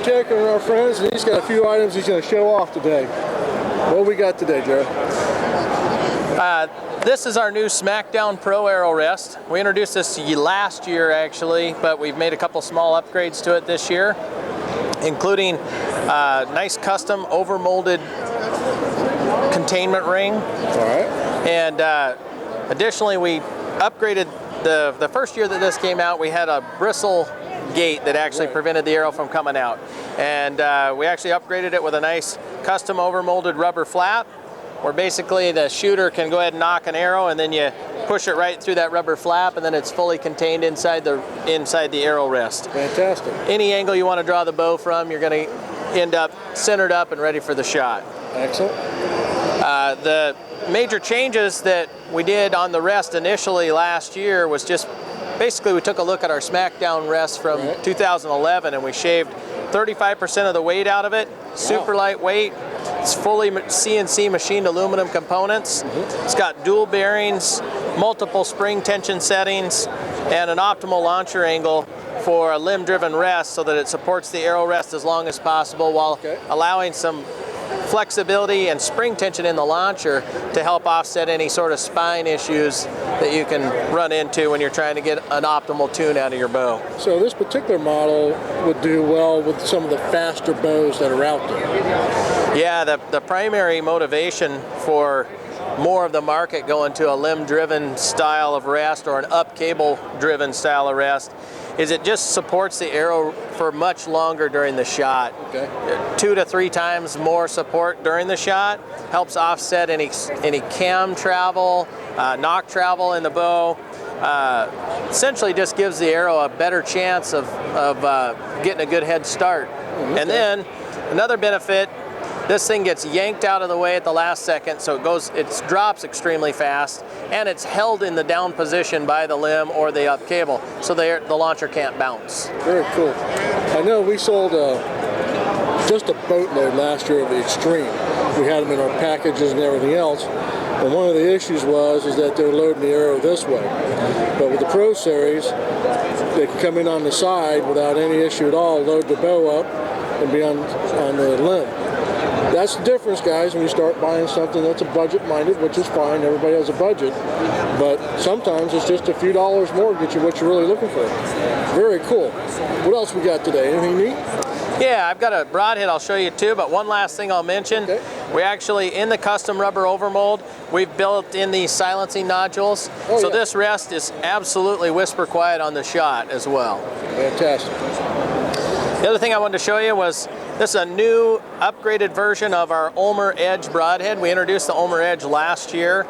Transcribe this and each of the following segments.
Tech and our friends, and he's got a few items he's going to show off today. What we got today, Joe? This is our new SmackDown Pro Arrow Rest. We introduced this last year actually, but we've made a couple small upgrades to it this year, including a nice custom overmolded containment ring. All right. And additionally, we upgraded the first year that this came out, we had a bristle gate that actually prevented the arrow from coming out. And we actually upgraded it with a nice custom overmolded rubber flap, where basically the shooter can go ahead and nock an arrow and then you push it right through that rubber flap and then it's fully contained inside the arrow rest. Fantastic. Any angle you want to draw the bow from, you're going to end up centered up and ready for the shot. Excellent. The major changes that we did on the rest initially last year was just basically we took a look at our SmackDown rest from 2011 and we shaved 35% of the weight out of it. Super lightweight. It's fully CNC machined aluminum components. It's got dual bearings, multiple spring tension settings, and an optimal launcher angle for a limb-driven rest so that it supports the arrow rest as long as possible while allowing some flexibility and spring tension in the launcher to help offset any sort of spine issues that you can run into when you're trying to get an optimal tune out of your bow. So this particular model would do well with some of the faster bows that are out there. Yeah, the primary motivation for more of the market going to a limb-driven style of rest or an up-cable-driven style of rest is it just supports the arrow for much longer during the shot. 2 to 3 times more support during the shot, helps offset any cam travel, knock travel in the bow. Essentially just gives the arrow a better chance of getting a good head start. And then another benefit, this thing gets yanked out of the way at the last second, so it drops extremely fast, and it's held in the down position by the limb or the up cable, so the launcher can't bounce. Very cool. I know we sold just a boatload last year of the Extreme. We had them in our packages and everything else, and one of the issues is that they're loading the arrow this way. But with the Pro Series, they can come in on the side without any issue at all, load the bow up, and be on the limb. That's the difference, guys, when you start buying something that's a budget-minded, which is fine. Everybody has a budget. But sometimes it's just a few dollars more to get you what you're really looking for. Very cool. What else we got today? Anything neat? Yeah, I've got a broadhead I'll show you too, but one last thing I'll mention. We actually, in the custom rubber overmold, we've built in these silencing nodules. This rest is absolutely whisper quiet on the shot as well. Fantastic. The other thing I wanted to show you was this is a new upgraded version of our Omer Edge broadhead. We introduced the Omer Edge last year.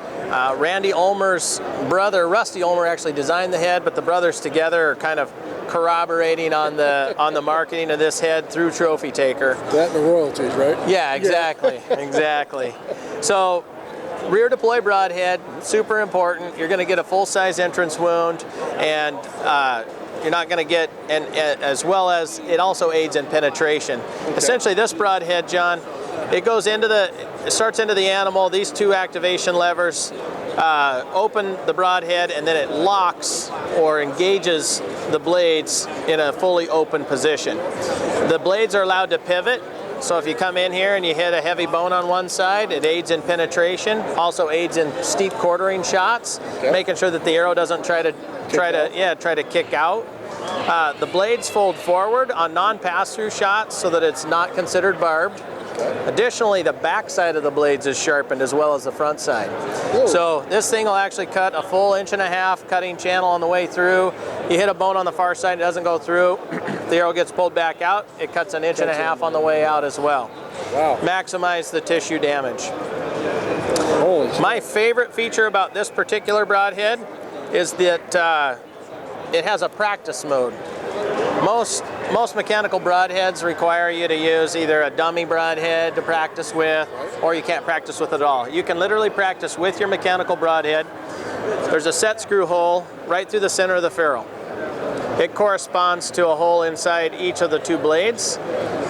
Randy Ulmer's brother, Rusty Ulmer, actually designed the head, but the brothers together are kind of corroborating on the marketing of this head through Trophy Taker. That and the royalties, right? Yeah, exactly, exactly. So, rear deploy broadhead, super important. You're going to get a full-size entrance wound, and you're not going to get, and as well as it also aids in penetration. Essentially, this broadhead, John, it starts into the animal. These 2 activation levers open the broadhead, and then it locks or engages the blades in a fully open position. The blades are allowed to pivot. So if you come in here and you hit a heavy bone on one side, it aids in penetration, also aids in steep quartering shots, making sure that the arrow doesn't try to kick out. The blades fold forward on non-pass-through shots so that it's not considered barbed. Additionally, the back side of the blades is sharpened as well as the front side. So this thing will actually cut a full 1.5 inch cutting channel on the way through. You hit a bone on the far side, it doesn't go through. The arrow gets pulled back out. It cuts 1.5 inches on the way out as well. Wow. Maximize the tissue damage. Holy My favorite feature about this particular broadhead is that it has a practice mode. Most mechanical broadheads require you to use either a dummy broadhead to practice with, or you can't practice with it at all. You can literally practice with your mechanical broadhead. There's a set screw hole right through the center of the ferrule. It corresponds to a hole inside each of the 2 blades.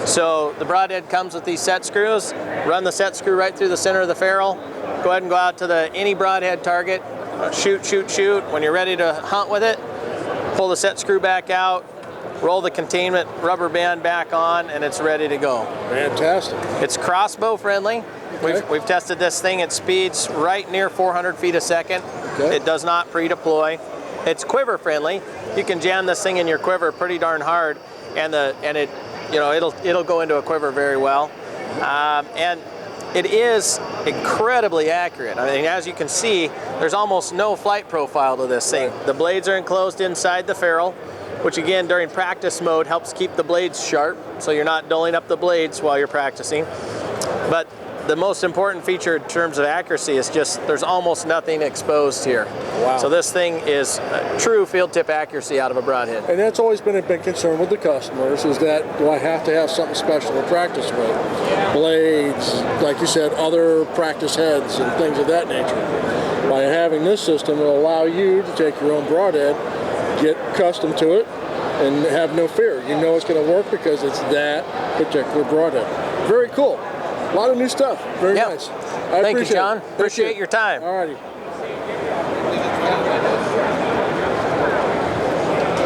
So the broadhead comes with these set screws. Run the set screw right through the center of the ferrule. Go ahead and go out to any broadhead target. Shoot, shoot, shoot. When you're ready to hunt with it, pull the set screw back out, roll the containment rubber band back on, and it's ready to go. Fantastic. It's crossbow friendly. Okay. We've tested this thing at speeds right near 400 feet a second. Okay. It does not pre-deploy. It's quiver friendly. You can jam this thing in your quiver pretty darn hard, and it, it'll go into a quiver very well. And it is incredibly accurate. I mean, as you can see, there's almost no flight profile to this thing. The blades are enclosed inside the ferrule, which again, during practice mode, helps keep the blades sharp, so you're not dulling up the blades while you're practicing. But the most important feature in terms of accuracy is just there's almost nothing exposed here. Wow. So this thing is true field tip accuracy out of a broadhead. And that's always been a big concern with the customers, is that do I have to have something special to practice with? Blades, like you said, other practice heads and things of that nature. By having this system, it'll allow you to take your own broadhead, get accustomed to it, and have no fear. You know it's going to work because it's that particular broadhead. Very cool. A lot of new stuff. Very nice. Thank you, John. Appreciate your time. All righty.